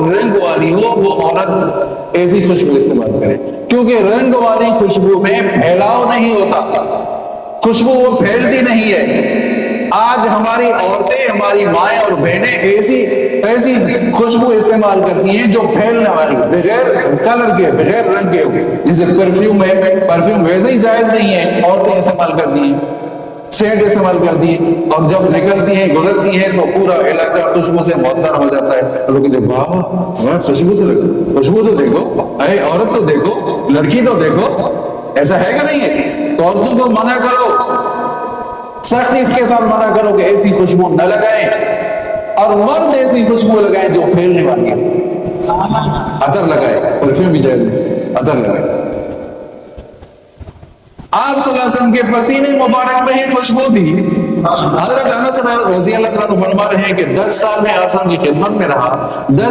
رنگ والی ہو وہ عورت ایسی خوشبو استعمال کرے، کیونکہ رنگ والی خوشبو میں پھیلاؤ نہیں ہوتا، خوشبو وہ پھیلتی نہیں ہے۔ آج ہماری عورتیں، ہماری مائیں اور بہنیں ایسی خوشبو استعمال کرتی ہیں جو پھیلنے والی، بغیر کلر کے، بغیر رنگ کے، جیسے پرفیوم ہے، پرفیوم ویسے ہی جائز نہیں ہے، عورتیں استعمال کرتی ہیں، سینٹ استعمال کرتی ہیں، اور جب نکلتی ہیں، گزرتی ہیں تو پورا علاقہ خوشبو سے معطر ہو جاتا ہے۔ لوگ کہتے ہیں بابا خوشبو تو لگو، خوشبو تو دیکھو، اے عورت تو دیکھو، لڑکی تو دیکھو، ایسا ہے کہ نہیں ہے؟ تو عورتوں کو منع کرو، سختی اس کے ساتھ منع کرو کہ ایسی خوشبو نہ لگائیں، اور مرد ایسی خوشبو لگائیں جو پھیلنے والی ہے، عطر لگائے، پرفیوم بھی جائے، عطر لگائے۔ آپ صلی اللہ علیہ وسلم کے پسینے مبارک میں ہی خوشبو تھی۔ حضرت انس رضی اللہ عنہ فرما رہے ہیں کہ 10 سال میں آپ صلی اللہ علیہ وسلم کی خدمت میں رہا، 10